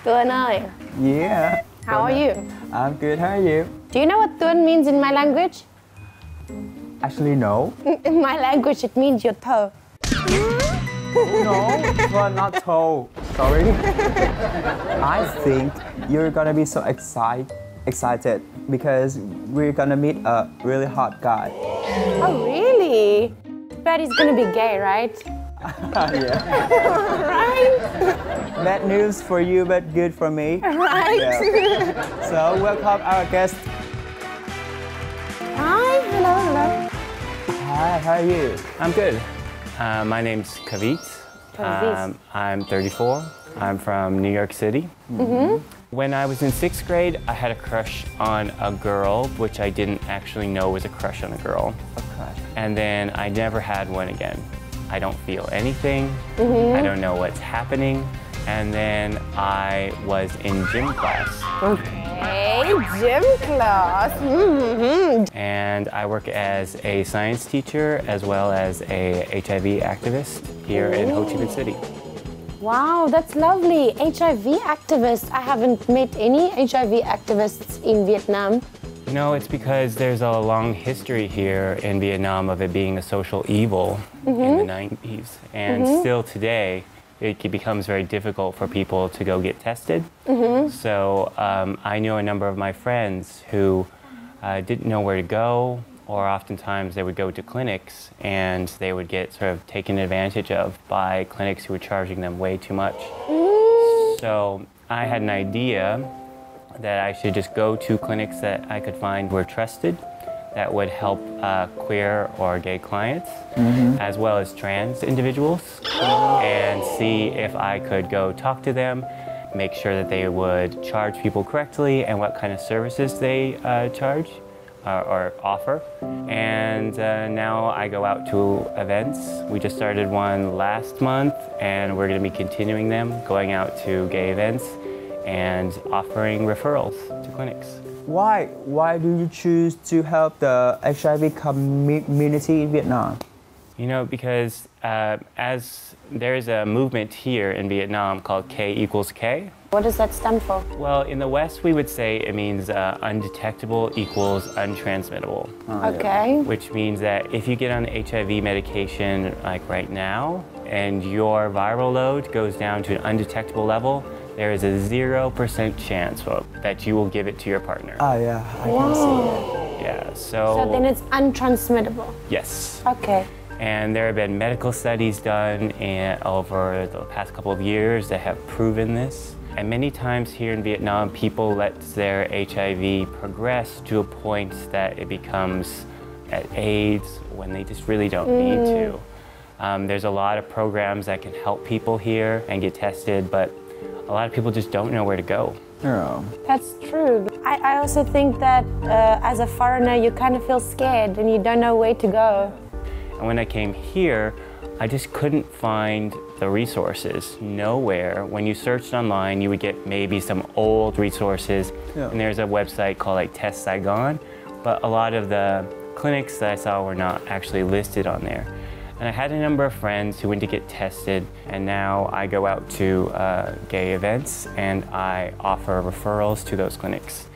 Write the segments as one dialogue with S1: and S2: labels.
S1: Tuấn ơi.
S2: Yeah.
S1: How are you?
S2: I'm good. How are you?
S1: Do you know what Tuấn means in my language?
S2: Actually, no.
S1: In my language, it means your thơ.
S2: No, but not toe. Sorry. I think you're gonna be so excited because we're gonna meet a really hot guy.
S1: Oh, really? Bet he's gonna be gay, right?
S2: Yeah.
S1: Right?
S2: Bad news for you, but good for me.
S1: Right?
S2: Yeah. So, welcome our guest.
S1: Hi, hello, hello.
S2: Hi, how are you?
S3: I'm good. My name's Kavit.
S1: Kavit.
S3: I'm 34. I'm from New York City. When I was in 6th grade, I had a crush on a girl, which I didn't actually know was a crush on a girl.
S2: A crush.
S3: And then I never had one again. I don't feel anything. I don't know what's happening. And then I was in gym class.
S1: Okay, gym class.
S3: And I work as a science teacher as well as a HIV activist here in Ho Chi Minh City.
S1: Wow, that's lovely. HIV activist. I haven't met any HIV activists in Vietnam.
S3: You know, it's because there's a long history here in Vietnam of it being a social evil in the 90s. And still today, it becomes very difficult for people to go get tested. So I know a number of my friends who didn't know where to go, or oftentimes they would go to clinics and they would get sort of taken advantage of by clinics who were charging them way too much. So I had an idea that I should just go to clinics that I could find were trusted, that would help queer or gay clients, as well as trans individuals, and see if I could go talk to them, make sure that they would charge people correctly and what kind of services they charge or offer. And now I go out to events. We just started one last month, and we're going to be continuing them, going out to gay events and offering referrals to clinics.
S2: Why do you choose to help the HIV community in Vietnam?
S3: You know, because as there's a movement here in Vietnam called K=K.
S1: What does that stand for?
S3: Well, in the West, we would say it means undetectable equals untransmittable.
S1: Okay.
S3: Which means that if you get on HIV medication like right now, and your viral load goes down to an undetectable level, there is a 0% chance that you will give it to your partner.
S2: Oh yeah, I can see that.
S3: Yeah,
S1: So then it's untransmittable.
S3: Yes.
S1: Okay.
S3: And there have been medical studies done over the past couple of years that have proven this. And many times here in Vietnam, people let their HIV progress to a point that it becomes at AIDS when they just really don't need to. There's a lot of programs that can help people here and get tested, but a lot of people just don't know where to go.
S2: Yeah.
S1: That's true. I also think that as a foreigner, you kind of feel scared and you don't know where to go.
S3: And when I came here, I just couldn't find the resources. Nowhere. When you searched online, you would get maybe some old resources.
S2: Yeah.
S3: And there's a website called like Test Saigon, but a lot of the clinics that I saw were not actually listed on there. And I had a number of friends who went to get tested, and now I go out to gay events and I offer referrals to those clinics.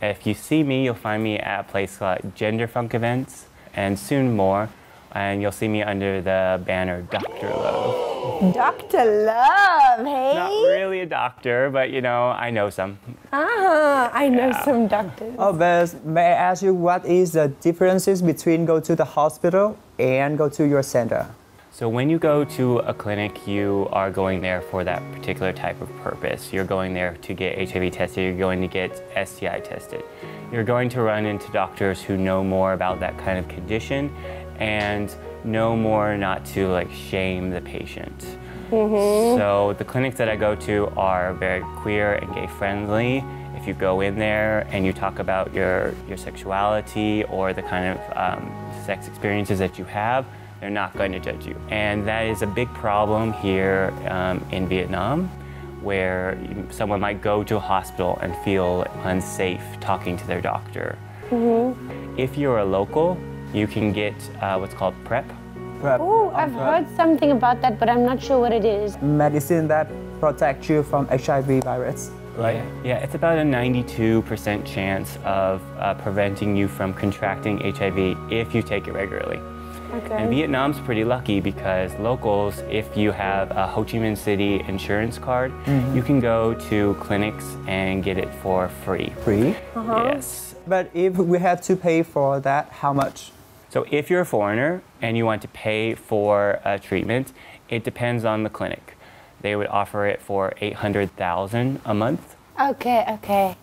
S3: If you see me, you'll find me at a place called Gender Funk Events, and soon more. And you'll see me under the banner Dr. Love.
S1: Dr. Love, hey?
S3: Not really a doctor, but you know, I know some.
S1: I know some doctors.
S2: Oh, but may I ask you what is the differences between go to the hospital and go to your center?
S3: So when you go to a clinic, you are going there for that particular type of purpose. You're going there to get HIV tested, you're going to get STI tested. You're going to run into doctors who know more about that kind of condition and know more not to like shame the patient. So the clinics that I go to are very queer and gay friendly. If you go in there and you talk about your sexuality or the kind of sex experiences that you have, they're not going to judge you. And that is a big problem here in Vietnam, where someone might go to a hospital and feel unsafe talking to their doctor. If you're a local, you can get what's called PrEP.
S1: Oh, I've heard something about that, but I'm not sure what it is.
S2: Medicine that protect you from HIV virus?
S3: Right. Yeah, it's about a 92% chance of preventing you from contracting HIV if you take it regularly.
S1: Okay.
S3: And Vietnam's pretty lucky because locals, if you have a Ho Chi Minh City insurance card, you can go to clinics and get it for free.
S2: Free?
S3: Yes.
S2: But if we have to pay for that, how much?
S3: So if you're a foreigner and you want to pay for a treatment, it depends on the clinic. They would offer it for $800,000 a month.
S1: Okay, okay.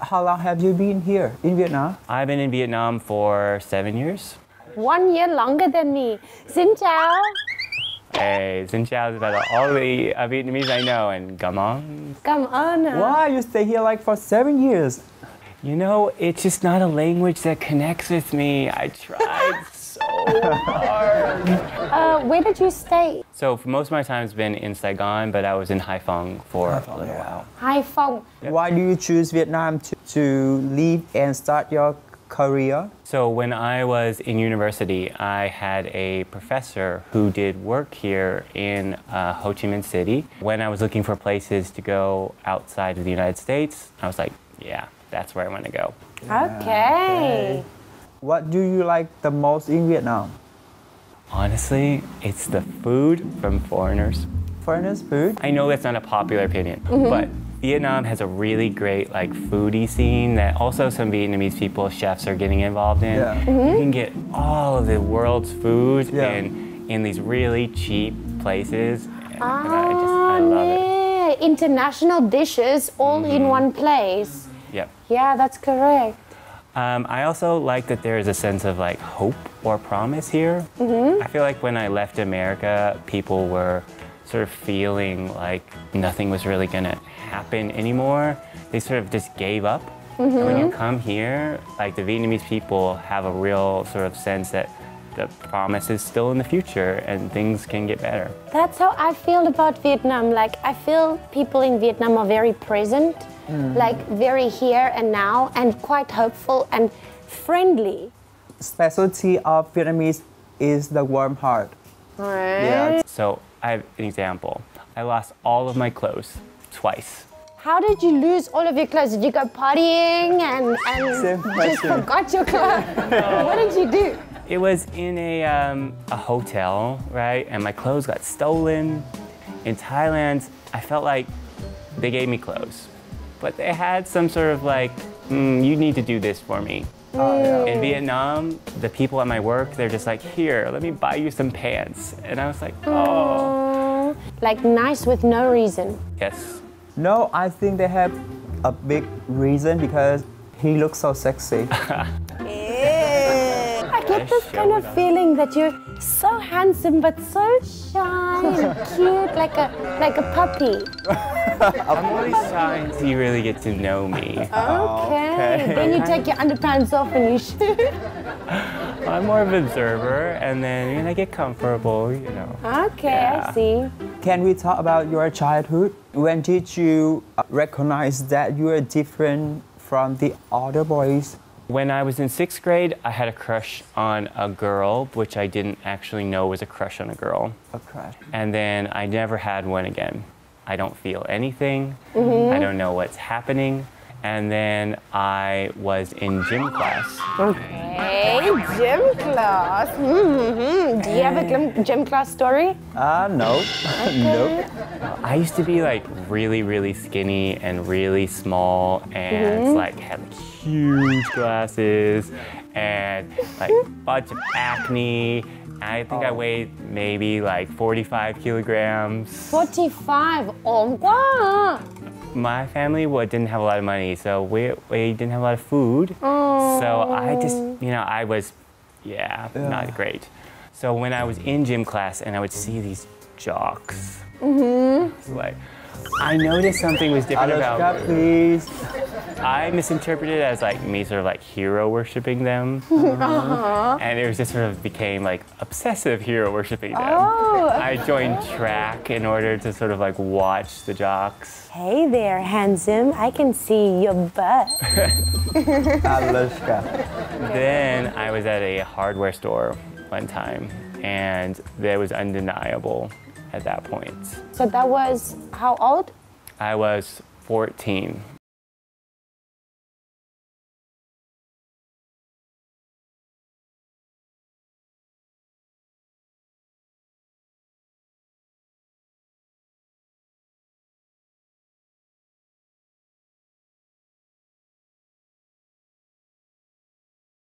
S2: How long have you been here in Vietnam?
S3: I've been in Vietnam for 7 years.
S1: 1 year longer than me. Xin chào.
S3: Hey, xin chào is about all the Vietnamese I know, and come on.
S1: Cảm ơn.
S2: Why you stay here like for 7 years?
S3: You know, it's just not a language that connects with me. I tried so hard.
S1: Where did you stay?
S3: So for most of my time has been in Saigon, but I was in Haiphong for a little while.
S1: Hai Phong.
S2: Why do you choose Vietnam to leave and start your career?
S3: So when I was in university, I had a professor who did work here in Ho Chi Minh City. When I was looking for places to go outside of the United States, I was like, yeah, that's where I want to go.
S1: Okay.
S2: What do you like the most in Vietnam?
S3: Honestly, it's the food from foreigners.
S2: Foreigners' food?
S3: I know that's not a popular opinion, but Vietnam has a really great like foodie scene that also some Vietnamese people, chefs are getting involved in.
S2: Yeah.
S3: You can get all of the world's food
S2: Yeah.
S3: in these really cheap places. And I love it.
S1: Yeah. International dishes all in one place.
S3: Yep.
S1: Yeah, that's correct.
S3: I also like that there is a sense of like hope or promise here. I feel like when I left America, people were sort of feeling like nothing was really gonna happen anymore. They sort of just gave up. And when you come here, like the Vietnamese people have a real sort of sense that the promise is still in the future and things can get better.
S1: That's how I feel about Vietnam. Like, I feel people in Vietnam are very present, like very here and now, and quite hopeful and friendly.
S2: Specialty of Vietnamese is the warm heart.
S1: Right.
S2: Yeah.
S3: So I have an example. I lost all of my clothes twice.
S1: How did you lose all of your clothes? Did you go partying and
S2: Same
S1: just
S2: question.
S1: forgot your clothes? What did you do?
S3: It was in a hotel, right? And my clothes got stolen. In Thailand, I felt like they gave me clothes, but they had some sort of like, you need to do this for me. In Vietnam, the people at my work, they're just like, here, let me buy you some pants. And I was like, oh.
S1: Like nice with no reason.
S3: Yes.
S2: No, I think they have a big reason because he looks so sexy.
S1: I get this kind of feeling that you're so handsome but so shy and cute, like a puppy.
S3: I'm only shy until you really get to know me.
S1: Okay. Then you take your underpants off and you shoot.
S3: I'm more of an observer, and then when I get comfortable, you know.
S1: Okay,
S3: Yeah.
S1: I see.
S2: Can we talk about your childhood? When did you recognize that you are different from the other boys?
S3: When I was in 6th grade, I had a crush on a girl, which I didn't actually know was a crush on a girl.
S2: A crush.
S3: And then I never had one again. I don't feel anything. I don't know what's happening. And then I was in gym class.
S1: Okay, gym class. Do you have a gym class story?
S2: No. Nope.
S3: I used to be like really, really skinny and really small and like had like huge glasses and like a bunch of acne. I think I weighed maybe like 45 kilograms.
S1: 45. Oh, wow.
S3: My family didn't have a lot of money, so we didn't have a lot of food. So I just, I was, not great. So when I was in gym class and I would see these jocks, it's like, I noticed something was different about
S2: Alaska, please.
S3: I misinterpreted it as like me sort of like hero worshipping them. And it was just sort of became like obsessive hero worshipping them. I joined track in order to sort of like watch the jocks.
S1: Hey there, handsome. I can see your butt.
S2: Alaska.
S3: Then I was at a hardware store one time and that was undeniable at that point.
S1: So that was how old?
S3: I was 14.